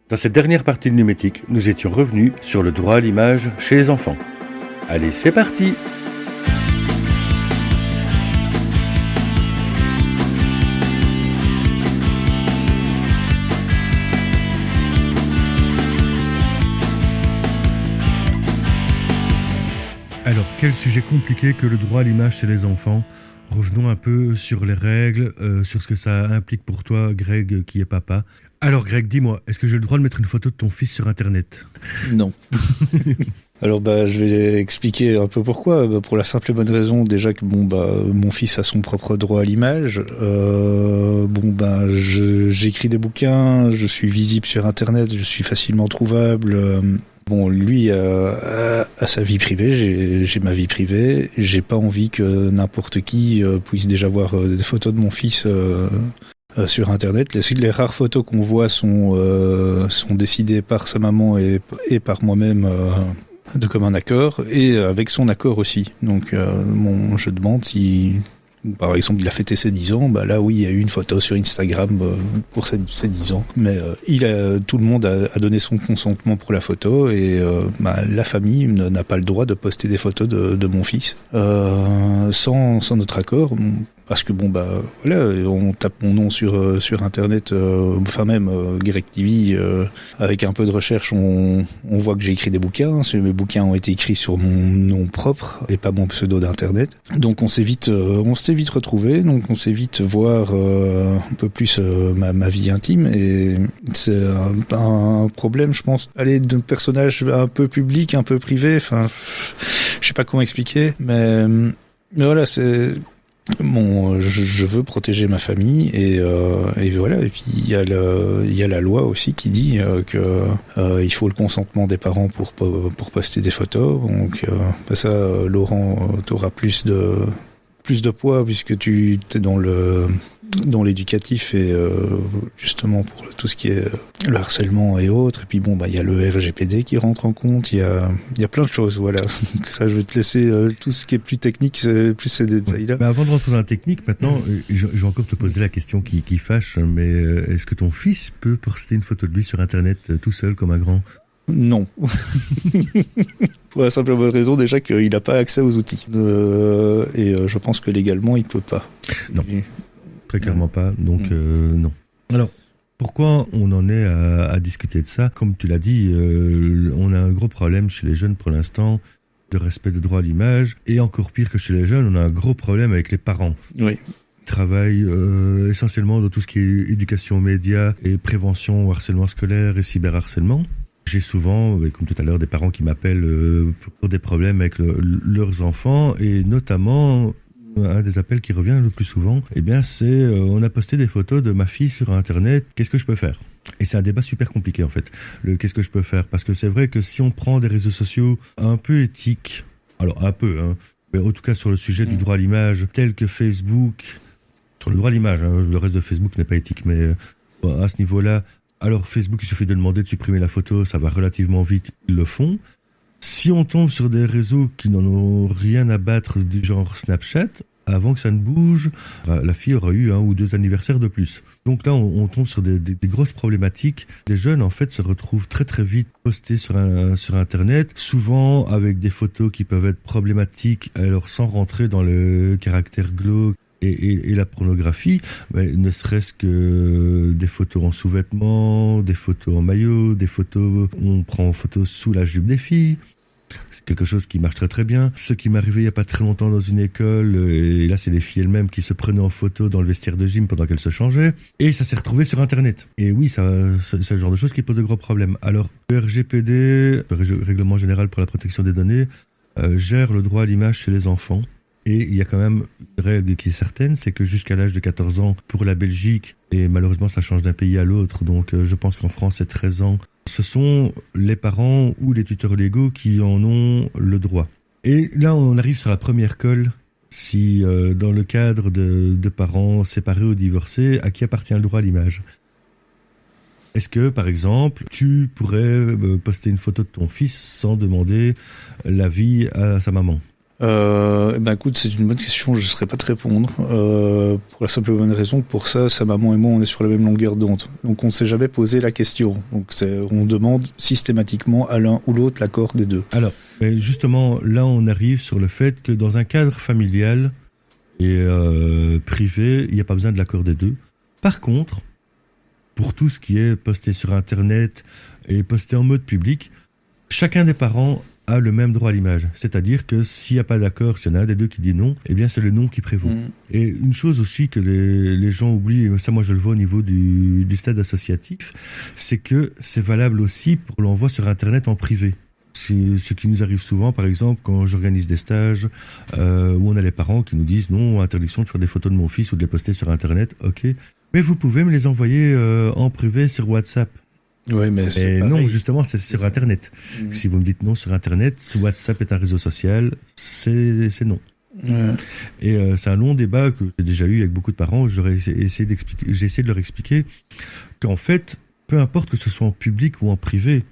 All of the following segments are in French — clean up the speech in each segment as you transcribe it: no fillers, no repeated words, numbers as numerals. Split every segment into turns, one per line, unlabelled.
Dans cette dernière partie de Numétique, nous étions revenus sur le droit à l'image chez les enfants. Allez, c'est parti! Alors, quel sujet compliqué que le droit à l'image chez les enfants. Revenons un peu sur les règles, sur ce que ça implique pour toi, Greg, qui est papa. Alors Greg, dis-moi, est-ce que j'ai le droit de mettre une photo de ton fils sur Internet ?
Non. Alors je vais expliquer un peu pourquoi. Pour la simple et bonne raison déjà que mon fils a son propre droit à l'image. J'écris des bouquins, je suis visible sur Internet, je suis facilement trouvable. Lui a sa vie privée, j'ai ma vie privée. J'ai pas envie que n'importe qui puisse déjà voir des photos de mon fils sur Internet. Les rares photos qu'on voit sont décidées par sa maman et par moi-même de commun accord, et avec son accord aussi. Donc je demande si, par exemple, il a fêté ses 10 ans, là oui, il y a eu une photo sur Instagram pour ses 10 ans. Mais tout le monde a donné son consentement pour la photo, et la famille n'a pas le droit de poster des photos de mon fils sans notre accord. Parce que on tape mon nom sur Internet, Greg TV, avec un peu de recherche, on voit que j'ai écrit des bouquins. Mes bouquins ont été écrits sur mon nom propre et pas mon pseudo d'Internet. Donc on s'est vite retrouvés, donc on s'est vite voir un peu plus ma vie intime, et c'est un problème, je pense, d'un personnage un peu public, un peu privé. Enfin, je sais pas comment expliquer, mais voilà, c'est je veux protéger ma famille, et voilà. Et puis il y a la loi aussi qui dit que il faut le consentement des parents pour poster des photos. Donc ça, Laurent, t'auras plus de poids puisque tu t'es dans l'éducatif, et justement pour tout ce qui est le harcèlement et autres. Et puis il y a le RGPD qui rentre en compte, il y a plein de choses, voilà. Ça, je vais te laisser tout ce qui est plus technique, plus ces détails-là.
Avant de rentrer dans la technique, maintenant, je vais encore te poser la question qui fâche, mais est-ce que ton fils peut poster une photo de lui sur Internet tout seul comme un grand ?
Non. Pour la simple et bonne raison déjà qu'il n'a pas accès aux outils. Et je pense que légalement, il ne peut pas.
Non. Très clairement pas, donc non. Alors, pourquoi on en est à discuter de ça ? Comme tu l'as dit, on a un gros problème chez les jeunes pour l'instant de respect de droit à l'image, et encore pire que chez les jeunes, on a un gros problème avec les parents.
Oui.
Ils travaillent essentiellement dans tout ce qui est éducation aux médias et prévention au harcèlement scolaire et cyberharcèlement. J'ai souvent, comme tout à l'heure, des parents qui m'appellent pour des problèmes avec leurs enfants, et notamment un des appels qui revient le plus souvent, c'est on a posté des photos de ma fille sur Internet, qu'est-ce que je peux faire ? Et c'est un débat super compliqué en fait, qu'est-ce que je peux faire ? Parce que c'est vrai que si on prend des réseaux sociaux un peu éthiques, alors un peu, mais en tout cas sur le sujet du droit à l'image, tel que Facebook, sur le droit à l'image, le reste de Facebook n'est pas éthique, mais à ce niveau-là, alors Facebook, il suffit de demander de supprimer la photo, ça va relativement vite, ils le font. Si on tombe sur des réseaux qui n'en ont rien à battre, du genre Snapchat, avant que ça ne bouge, la fille aura eu 1 ou 2 anniversaires de plus. Donc là, on tombe sur des grosses problématiques. Les jeunes, en fait, se retrouvent très très vite postés sur Internet, souvent avec des photos qui peuvent être problématiques, alors sans rentrer dans le caractère glauque et la pornographie, ne serait-ce que des photos en sous-vêtements, des photos en maillot, des photos, on prend photos sous la jupe des filles. C'est quelque chose qui marche très très bien. Ce qui m'est arrivé il y a pas très longtemps dans une école, et là c'est les filles elles-mêmes qui se prenaient en photo dans le vestiaire de gym pendant qu'elles se changeaient, et ça s'est retrouvé sur Internet. Et oui, c'est le genre de choses qui pose de gros problèmes. Alors, le RGPD, le Règlement Général pour la Protection des Données, gère le droit à l'image chez les enfants. Et il y a quand même une règle qui est certaine, c'est que jusqu'à l'âge de 14 ans pour la Belgique, et malheureusement ça change d'un pays à l'autre, donc je pense qu'en France c'est 13 ans, ce sont les parents ou les tuteurs légaux qui en ont le droit. Et là on arrive sur la première colle, si dans le cadre de parents séparés ou divorcés, à qui appartient le droit à l'image ? Est-ce que, par exemple, tu pourrais poster une photo de ton fils sans demander l'avis à sa maman ?
Écoute, c'est une bonne question, je ne saurais pas te répondre. Pour la simple et bonne raison que pour ça, sa maman et moi, on est sur la même longueur d'onde. Donc on ne s'est jamais posé la question. Donc on demande systématiquement à l'un ou l'autre l'accord des deux.
Alors, mais justement, là on arrive sur le fait que dans un cadre familial et privé, il n'y a pas besoin de l'accord des deux. Par contre, pour tout ce qui est posté sur Internet et posté en mode public, chacun des parents a le même droit à l'image. C'est-à-dire que s'il n'y a pas d'accord, s'il y en a un des deux qui dit non, eh bien c'est le non qui prévaut. Et une chose aussi que les gens oublient, ça moi je le vois au niveau du stade associatif, c'est que c'est valable aussi pour l'envoi sur Internet en privé. C'est ce qui nous arrive souvent, par exemple, quand j'organise des stages où on a les parents qui nous disent non, interdiction de faire des photos de mon fils ou de les poster sur Internet, ok, mais vous pouvez me les envoyer en privé sur WhatsApp.
Oui, mais c'est
non, justement, c'est sur Internet. Si vous me dites non sur Internet, WhatsApp est un réseau social, c'est non. Et c'est un long débat que j'ai déjà eu avec beaucoup de parents. J'ai essayé de leur expliquer qu'en fait, peu importe que ce soit en public ou en privé,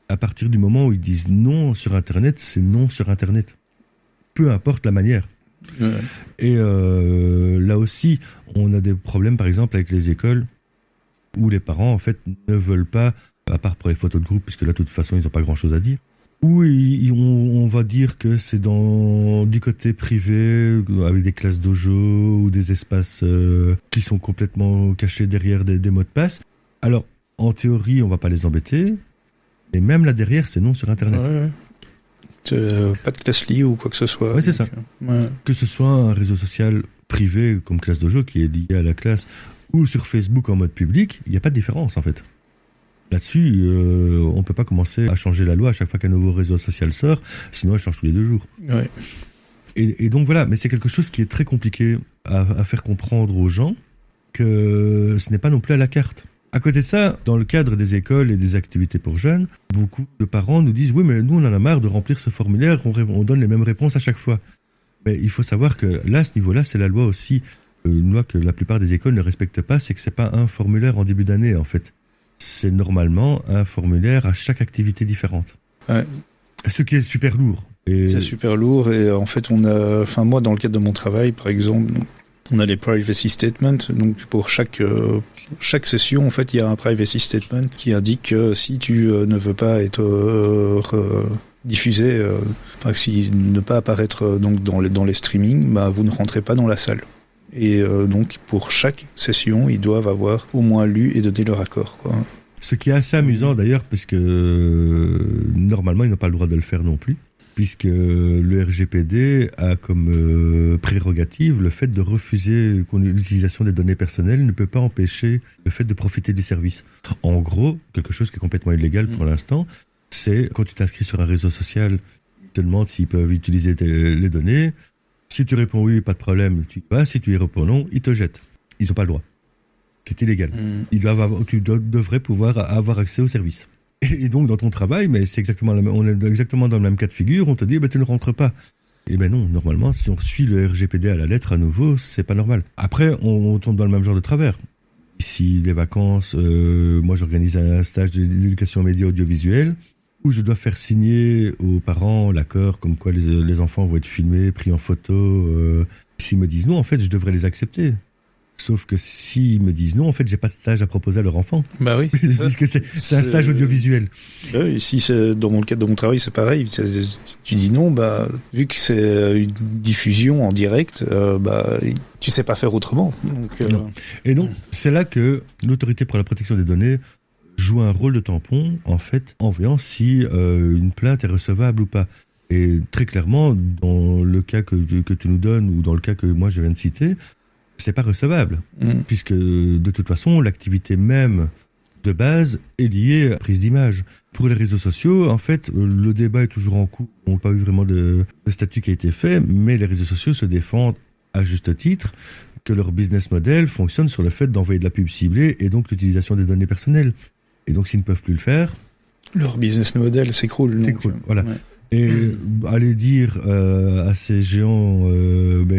à partir du moment où ils disent non sur Internet, c'est non sur Internet. Peu importe la manière. Et là aussi, on a des problèmes, par exemple, avec les écoles où les parents, en fait, ne veulent pas, à part pour les photos de groupe, puisque là, de toute façon, ils n'ont pas grand-chose à dire, où on va dire que c'est du côté privé, avec des classes dojo ou des espaces qui sont complètement cachés derrière des mots de passe. Alors, en théorie, on ne va pas les embêter, mais même là derrière, c'est non sur Internet.
Pas de classe liée ou quoi que ce soit.
Oui, c'est ça. Que ce soit un réseau social privé comme Classe Dojo qui est lié à la classe ou sur Facebook en mode public, il n'y a pas de différence en fait. Là-dessus, on ne peut pas commencer à changer la loi à chaque fois qu'un nouveau réseau social sort, sinon elle change tous les 2 jours.
Ouais.
Et donc voilà, mais c'est quelque chose qui est très compliqué à faire comprendre aux gens que ce n'est pas non plus à la carte. À côté de ça, dans le cadre des écoles et des activités pour jeunes, beaucoup de parents nous disent « Oui, mais nous, on en a marre de remplir ce formulaire, on donne les mêmes réponses à chaque fois. » Mais il faut savoir que là, à ce niveau-là, c'est la loi aussi. Une loi que la plupart des écoles ne respectent pas, c'est que c'est pas un formulaire en début d'année, en fait. C'est normalement un formulaire à chaque activité différente.
Ouais.
Ce qui est super lourd.
C'est super lourd et en fait, moi, dans le cadre de mon travail, par exemple, on a les privacy statements. Donc, pour chaque session, en fait, il y a un privacy statement qui indique que si tu ne veux pas être diffusé, si ne pas apparaître donc dans les streamings, vous ne rentrez pas dans la salle. Et donc, pour chaque session, ils doivent avoir au moins lu et donné leur accord, quoi.
Ce qui est assez amusant d'ailleurs, puisque normalement, ils n'ont pas le droit de le faire non plus, puisque le RGPD a comme prérogative le fait de refuser l'utilisation des données personnelles ne peut pas empêcher le fait de profiter du service. En gros, quelque chose qui est complètement illégal pour l'instant, c'est quand tu t'inscris sur un réseau social, ils te demandent s'ils peuvent utiliser les données. Si tu réponds oui, pas de problème, tu vas. Si tu y réponds non, ils te jettent. Ils n'ont pas le droit. C'est illégal. Tu devrais pouvoir avoir accès au service. Et donc, dans ton travail, mais c'est on est exactement dans le même cas de figure, on te dit, tu ne rentres pas. Et non, normalement, si on suit le RGPD à la lettre à nouveau, c'est pas normal. Après, on tombe dans le même genre de travers. Ici, les vacances, moi j'organise un stage d'éducation média audiovisuelle où je dois faire signer aux parents l'accord comme quoi les enfants vont être filmés, pris en photo. S'ils me disent non, en fait, je devrais les accepter. Sauf que s'ils me disent non, en fait, j'ai pas de stage à proposer à leur enfant.
Bah oui.
Puisque c'est un stage audiovisuel.
Oui, si c'est dans le cadre de mon travail, c'est pareil. Si tu dis non, vu que c'est une diffusion en direct, tu sais pas faire autrement. Donc,
non. Et donc, c'est là que l'autorité pour la protection des données joue un rôle de tampon, en fait, en voyant si une plainte est recevable ou pas. Et très clairement, dans le cas que tu nous donnes, ou dans le cas que moi je viens de citer, c'est pas recevable, puisque de toute façon, l'activité même de base est liée à la prise d'image. Pour les réseaux sociaux, en fait, le débat est toujours en cours. On n'a pas eu vraiment de statut qui a été fait, mais les réseaux sociaux se défendent à juste titre que leur business model fonctionne sur le fait d'envoyer de la pub ciblée et donc l'utilisation des données personnelles. Et donc, s'ils ne peuvent plus le faire...
Leur business model s'écroule.
Voilà.
Ouais.
Et aller dire à ces géants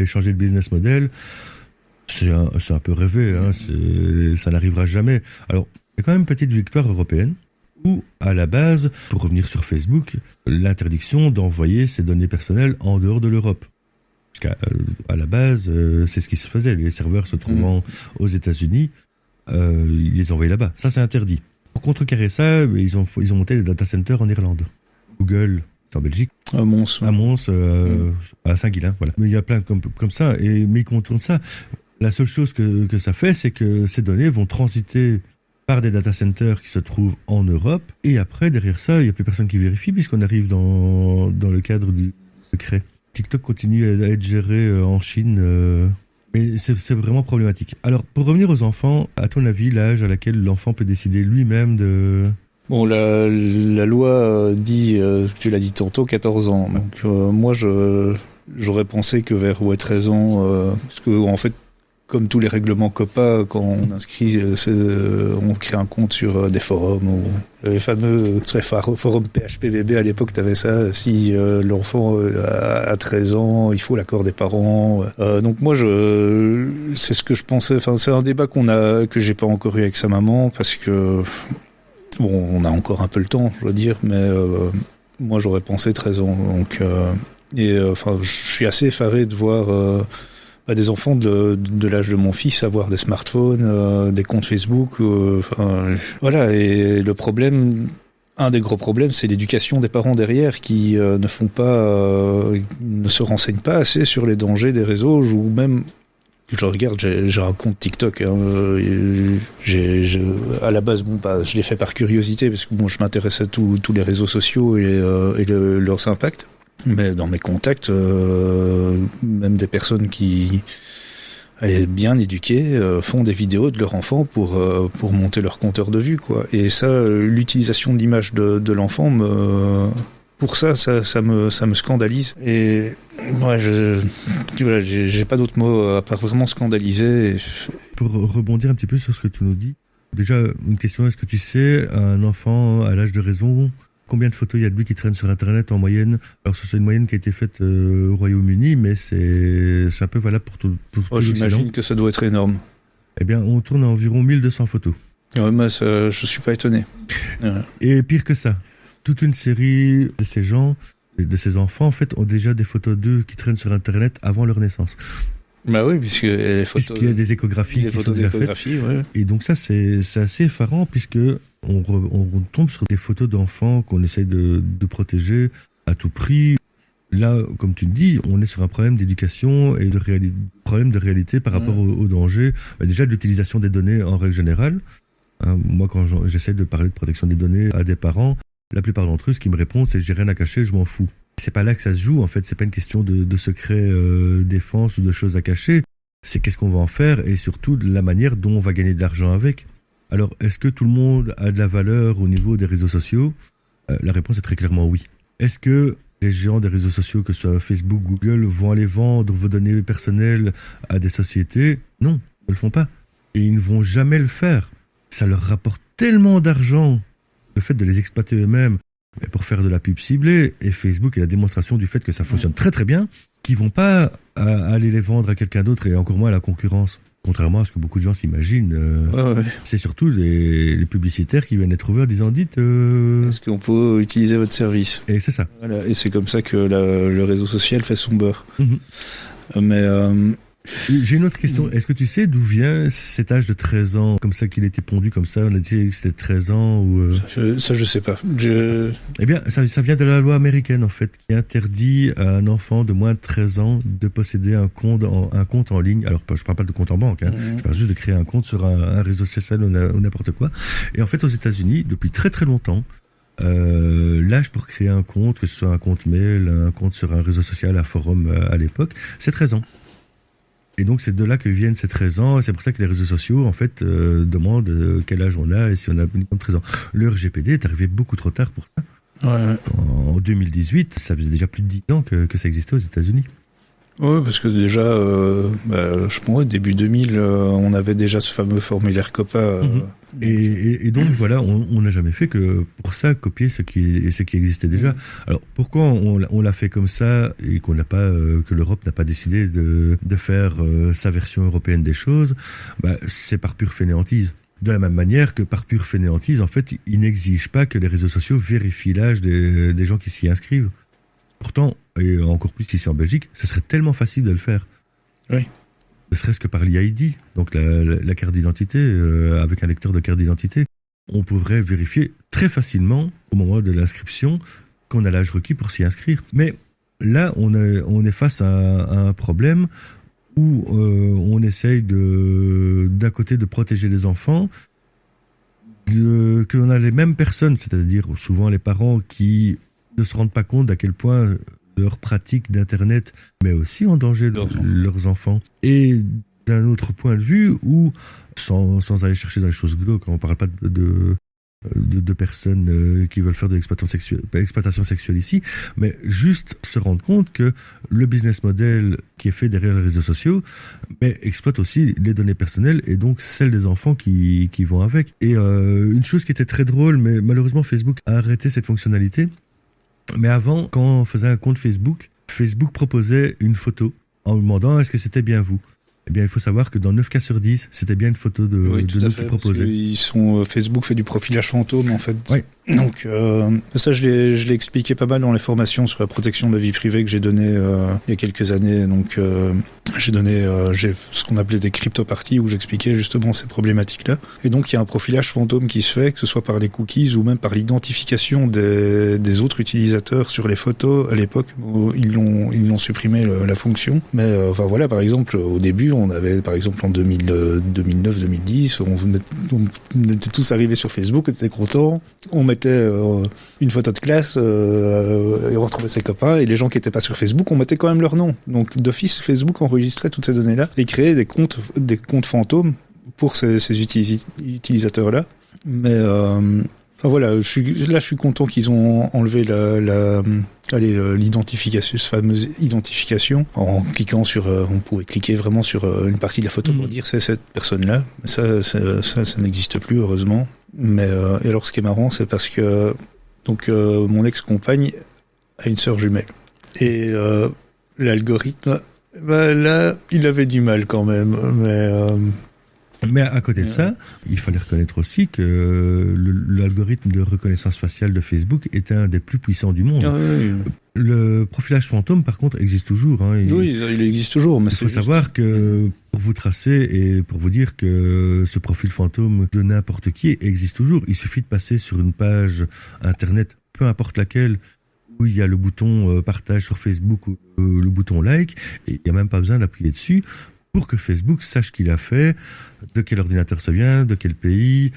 changer de business model... C'est un peu rêvé, ça n'arrivera jamais. Alors, il y a quand même une petite victoire européenne Ou, à la base, pour revenir sur Facebook, l'interdiction d'envoyer ses données personnelles en dehors de l'Europe. Parce qu'à la base, c'est ce qui se faisait. Les serveurs se trouvant aux États-Unis, ils les envoyaient là-bas. Ça, c'est interdit. Pour contrecarrer ça, ils ont monté les data centers en Irlande. Google, c'est en Belgique.
À Mons.
À Mons, à Saint-Guilain, voilà. Mais il y a plein comme ça, mais ils contournent ça. La seule chose que ça fait, c'est que ces données vont transiter par des data centers qui se trouvent en Europe, et après, derrière ça, il n'y a plus personne qui vérifie, puisqu'on arrive dans le cadre du secret. TikTok continue à être géré en Chine, mais c'est vraiment problématique. Alors, pour revenir aux enfants, à ton avis, l'âge à laquelle l'enfant peut décider lui-même de...
Bon, la loi dit, tu l'as dit tantôt, 14 ans. Donc, moi, j'aurais pensé que vers 13 ans, parce que en fait, comme tous les règlements COPPA, quand on inscrit, on crée un compte sur des forums, ou les fameux forums PHPBB à l'époque, t'avais ça. Si l'enfant a 13 ans, il faut l'accord des parents. Donc moi, c'est ce que je pensais. Enfin, c'est un débat que j'ai pas encore eu avec sa maman, parce que bon, on a encore un peu le temps, je veux dire, mais moi j'aurais pensé 13 ans. Donc, enfin, je suis assez effaré de voir des enfants de l'âge de mon fils avoir des smartphones, des comptes Facebook, voilà. Et le problème, un des gros problèmes, c'est l'éducation des parents derrière qui ne se renseignent pas assez sur les dangers des réseaux, ou même, je regarde, j'ai un compte TikTok, hein, à la base, bon, je l'ai fait par curiosité, parce que bon, je m'intéresse à tous les réseaux sociaux et leurs impacts. Mais dans mes contacts, même des personnes qui, bien éduquées, font des vidéos de leur enfant pour monter leur compteur de vues, quoi. Et ça, l'utilisation de l'image de l'enfant pour ça me scandalise. Et ouais, voilà, j'ai pas d'autres mots à part vraiment scandaliser.
Pour rebondir un petit peu sur ce que tu nous dis, déjà une question: est-ce que tu sais, un enfant à l'âge de raison, combien de photos il y a de lui qui traînent sur Internet en moyenne? Alors, c'est une moyenne qui a été faite au Royaume-Uni, mais c'est un peu valable pour tout
j'imagine que ça doit être énorme.
Eh bien, on tourne à environ 1200 photos.
Ouais, moi, je suis pas étonné. Ouais.
Et pire que ça, toute une série de ces gens, de ces enfants, en fait, ont déjà des photos d'eux qui traînent sur Internet avant leur naissance.
Bah oui, puisqu'il
y a des échographies qui sont déjà faites.
Ouais.
Et donc ça, c'est assez effarant, puisque on tombe sur des photos d'enfants qu'on essaye de protéger à tout prix. Là, comme tu le dis, on est sur un problème d'éducation et problème de réalité par rapport au danger. Déjà, de l'utilisation des données en règle générale. Hein, moi, quand j'essaie de parler de protection des données à des parents, la plupart d'entre eux, ce qu'ils me répondent, c'est « j'ai rien à cacher, je m'en fous ». C'est pas là que ça se joue, en fait. C'est pas une question de secret défense ou de choses à cacher. C'est qu'est-ce qu'on va en faire, et surtout de la manière dont on va gagner de l'argent avec. Alors, est-ce que tout le monde a de la valeur au niveau des réseaux sociaux ? La réponse est très clairement oui. Est-ce que les géants des réseaux sociaux, que ce soit Facebook, Google, vont aller vendre vos données personnelles à des sociétés ? Non, ils ne le font pas. Et ils ne vont jamais le faire. Ça leur rapporte tellement d'argent, le fait de les exploiter eux-mêmes, pour faire de la pub ciblée, et Facebook est la démonstration du fait que ça fonctionne très très bien, qu'ils vont pas aller les vendre à quelqu'un d'autre, et encore moins à la concurrence. Contrairement à ce que beaucoup de gens s'imaginent, c'est surtout les publicitaires qui viennent les trouver en disant « dites...
Est-ce qu'on peut utiliser votre service ?»
Et c'est ça.
Voilà, et c'est comme ça que le réseau social fait son beurre. Mais...
J'ai une autre question. Est-ce que tu sais d'où vient cet âge de 13 ans, comme ça qu'il a été pondu comme ça? On a dit que c'était 13 ans ou...
Ça, je sais pas.
Eh bien, ça vient de la loi américaine, en fait, qui interdit à un enfant de moins de 13 ans de posséder un compte en ligne. Alors, je parle pas de compte en banque, hein. Je parle juste de créer un compte sur un réseau social ou n'importe quoi. Et en fait, aux États-Unis, depuis très très longtemps, l'âge pour créer un compte, que ce soit un compte mail, un compte sur un réseau social, un forum à l'époque, c'est 13 ans. Et donc, c'est de là que viennent ces 13 ans. Et c'est pour ça que les réseaux sociaux, en fait, demandent quel âge on a et si on a minimum 13 ans. Le RGPD est arrivé beaucoup trop tard pour ça.
Ouais.
En 2018, ça faisait déjà plus de 10 ans que ça existait aux États-Unis.
Oui, parce que déjà, je pense, début 2000, on avait déjà ce fameux formulaire COPPA.
Et donc, voilà, on n'a jamais fait que, pour ça, copier ce qui existait déjà. Alors, pourquoi on l'a fait comme ça et qu'on n'a pas, que l'Europe n'a pas décidé de faire sa version européenne des choses? C'est par pure fainéantise. De la même manière que par pure fainéantise, en fait, ils n'exigent pas que les réseaux sociaux vérifient l'âge des gens qui s'y inscrivent. Pourtant, et encore plus ici en Belgique, ce serait tellement facile de le faire.
Oui.
Ne serait-ce que par l'ID, donc la carte d'identité, avec un lecteur de carte d'identité. On pourrait vérifier très facilement, au moment de l'inscription, qu'on a l'âge requis pour s'y inscrire. Mais là, on est face à un problème où on essaye d'un côté de protéger les enfants, qu'on a les mêmes personnes, c'est-à-dire souvent les parents qui ne se rendent pas compte d'à quel point leur pratique d'Internet met aussi en danger leurs enfants. Et d'un autre point de vue, où, sans aller chercher dans les choses glauques, on ne parle pas de personnes qui veulent faire de l'exploitation sexuelle ici, mais juste se rendre compte que le business model qui est fait derrière les réseaux sociaux exploite aussi les données personnelles et donc celles des enfants qui vont avec. Et une chose qui était très drôle, mais malheureusement Facebook a arrêté cette fonctionnalité. Mais avant, quand on faisait un compte Facebook, Facebook proposait une photo en vous demandant est-ce que c'était bien vous. Eh bien, il faut savoir que dans 9 cas sur 10, c'était bien une photo de nous qui proposait.
Facebook fait du profilage fantôme, en fait.
Oui.
Donc, ça, je l'ai expliqué pas mal dans les formations sur la protection de la vie privée que j'ai donné il y a quelques années. Donc, j'ai ce qu'on appelait des crypto-parties où j'expliquais justement ces problématiques-là. Et donc, il y a un profilage fantôme qui se fait, que ce soit par les cookies ou même par l'identification des autres utilisateurs sur les photos. À l'époque, ils l'ont supprimé la fonction. Mais, voilà, par exemple, au début, on avait, par exemple, en 2009-2010, on était tous arrivés sur Facebook, on était contents. On mettait une photo de classe et on retrouvait ses copains, et les gens qui n'étaient pas sur Facebook, on mettait quand même leur nom. Donc d'office, Facebook enregistrait toutes ces données-là et créait des comptes fantômes pour ces utilisateurs-là. Mais voilà, je suis content qu'ils ont enlevé l'identification, cette fameuse identification, en cliquant sur, on pouvait cliquer vraiment sur une partie de la photo pour dire c'est cette personne-là. Ça n'existe plus, heureusement. Mais et alors, ce qui est marrant, c'est parce que mon ex-compagne a une sœur jumelle. Et l'algorithme, là, il avait du mal quand même.
Mais à côté de ça, il fallait reconnaître aussi que l'algorithme de reconnaissance faciale de Facebook était un des plus puissants du monde.
Oui.
Le profilage fantôme, par contre, existe toujours.
Il existe toujours. Mais
il faut savoir que pour vous tracer et pour vous dire que ce profil fantôme de n'importe qui existe toujours, il suffit de passer sur une page Internet, peu importe laquelle, où il y a le bouton partage sur Facebook ou le bouton like, et il n'y a même pas besoin d'appuyer dessus pour que Facebook sache qui l'a fait, de quel ordinateur ça vient, de quel pays.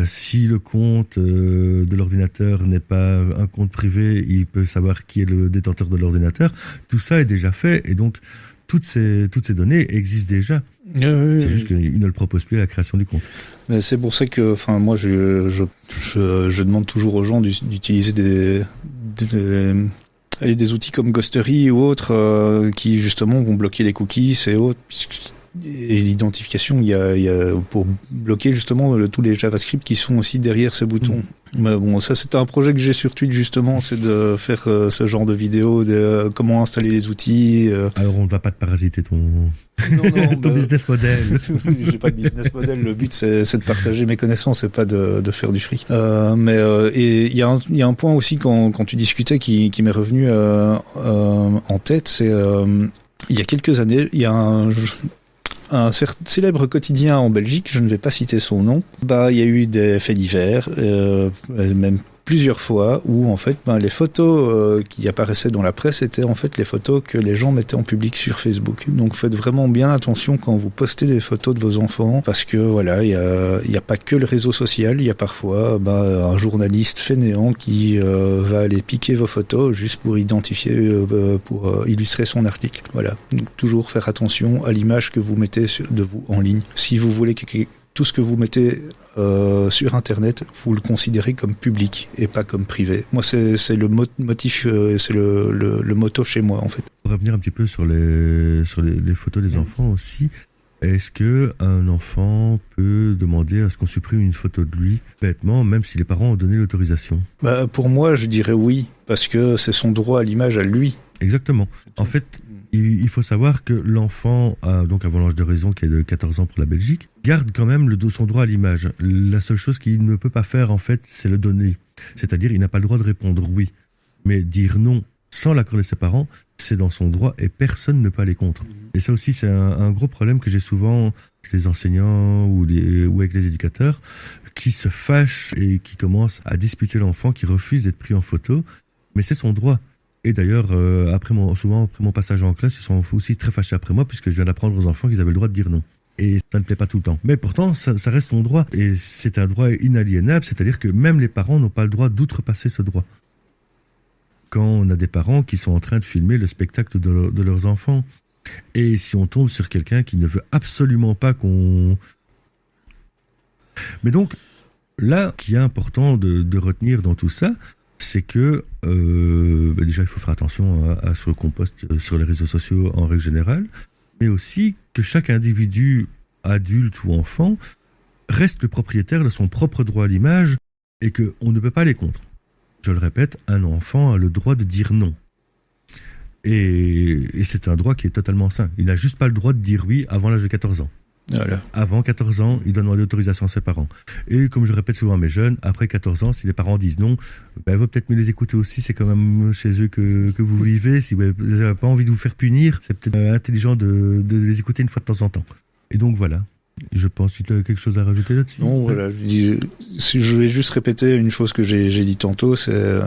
Si le compte de l'ordinateur n'est pas un compte privé, il peut savoir qui est le détenteur de l'ordinateur. Tout ça est déjà fait, et donc toutes ces données existent déjà. C'est juste qu'ils ne le proposent plus à la création du compte.
Mais c'est pour ça que, moi, je demande toujours aux gens d'utiliser des outils comme Ghostery ou autres qui justement vont bloquer les cookies et autres, et l'identification, il y a pour bloquer justement tous les JavaScript qui sont aussi derrière ces boutons. Mais bon, ça c'était un projet que j'ai sur Twitch justement, c'est de faire ce genre de vidéos, de comment installer les outils.
Alors on ne va pas te parasiter ton business model.
J'ai pas de business model, le but c'est de partager mes connaissances et pas de faire du fric. Et il y a un point aussi quand tu discutais qui m'est revenu en tête, c'est il y a quelques années, il y a un célèbre quotidien en Belgique, je ne vais pas citer son nom, il y a eu des faits divers, même plusieurs fois, où en fait les photos qui apparaissaient dans la presse étaient en fait les photos que les gens mettaient en public sur Facebook. Donc faites vraiment bien attention quand vous postez des photos de vos enfants, parce que voilà, il y a pas que le réseau social, il y a parfois un journaliste fainéant qui va aller piquer vos photos juste pour identifier, pour illustrer son article. Voilà. Donc toujours faire attention à l'image que vous mettez de vous en ligne. Si vous voulez que tout ce que vous mettez sur Internet, vous le considérez comme public et pas comme privé. Moi, c'est le motif, c'est le motto chez moi, en fait.
Pour revenir un petit peu sur les photos des enfants aussi, est-ce que un enfant peut demander à ce qu'on supprime une photo de lui bêtement, même si les parents ont donné l'autorisation?
Pour moi, je dirais oui, parce que c'est son droit à l'image à lui.
Exactement. En fait, Il faut savoir que l'enfant, donc avant l'âge de raison, qui est de 14 ans pour la Belgique, garde quand même son droit à l'image. La seule chose qu'il ne peut pas faire, en fait, c'est le donner. C'est-à-dire, il n'a pas le droit de répondre oui. Mais dire non sans l'accord de ses parents, c'est dans son droit et personne ne peut aller contre. Et ça aussi, c'est un gros problème que j'ai souvent avec les enseignants ou avec les éducateurs qui se fâchent et qui commencent à disputer l'enfant, qui refuse d'être pris en photo. Mais c'est son droit. Et d'ailleurs, souvent après mon passage en classe, ils sont aussi très fâchés après moi puisque je viens d'apprendre aux enfants qu'ils avaient le droit de dire non. Et ça ne plaît pas tout le temps. Mais pourtant, ça reste son droit. Et c'est un droit inaliénable, c'est-à-dire que même les parents n'ont pas le droit d'outrepasser ce droit. Quand on a des parents qui sont en train de filmer le spectacle de leurs enfants, et si on tombe sur quelqu'un qui ne veut absolument pas qu'on... Mais donc, là, ce qui est important de retenir dans tout ça, c'est que déjà il faut faire attention à ce qu'on poste sur les réseaux sociaux en règle générale, mais aussi que chaque individu, adulte ou enfant, reste le propriétaire de son propre droit à l'image et qu'on ne peut pas aller contre. Je le répète, un enfant a le droit de dire non. Et c'est un droit qui est totalement sain. Il n'a juste pas le droit de dire oui avant l'âge de 14 ans.
Voilà.
Avant 14 ans, il doit demander l'autorisation à ses parents. Et comme je répète souvent à mes jeunes, après 14 ans, si les parents disent non, il vaut peut-être mieux les écouter aussi, c'est quand même chez eux que vous vivez. Si vous n'avez pas envie de vous faire punir, c'est peut-être intelligent de les écouter une fois de temps en temps. Et donc voilà, je pense que tu as quelque chose à rajouter là-dessus.
Non, voilà, je vais juste répéter une chose que j'ai dit tantôt, c'est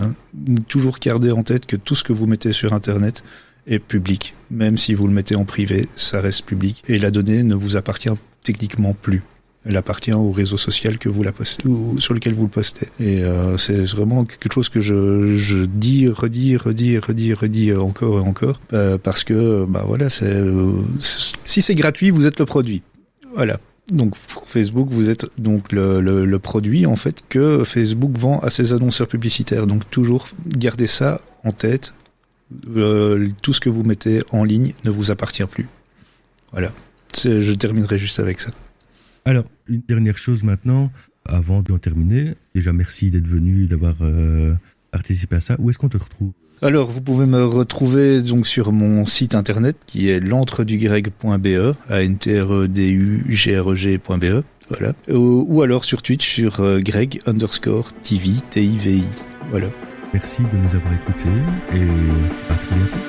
toujours garder en tête que tout ce que vous mettez sur Internet est public. Même si vous le mettez en privé, ça reste public. Et la donnée ne vous appartient techniquement plus. Elle appartient au réseau social que vous la postez, ou sur lequel vous le postez. Et c'est vraiment quelque chose que je dis, redis encore et encore, parce que voilà, si c'est gratuit, vous êtes le produit. Voilà. Donc pour Facebook, vous êtes donc le produit en fait que Facebook vend à ses annonceurs publicitaires. Donc toujours garder ça en tête. Tout ce que vous mettez en ligne ne vous appartient plus. Voilà. Je terminerai juste avec ça.
Alors, une dernière chose maintenant, avant d'en terminer. Déjà, merci d'être venu et d'avoir participé à ça. Où est-ce qu'on te retrouve ?
Alors, vous pouvez me retrouver donc sur mon site internet qui est l'entredugreg.be, antredugreg.be, voilà. Ou alors sur Twitch sur Greg_TV, TIVI. Voilà.
Merci de nous avoir écoutés et à très bientôt.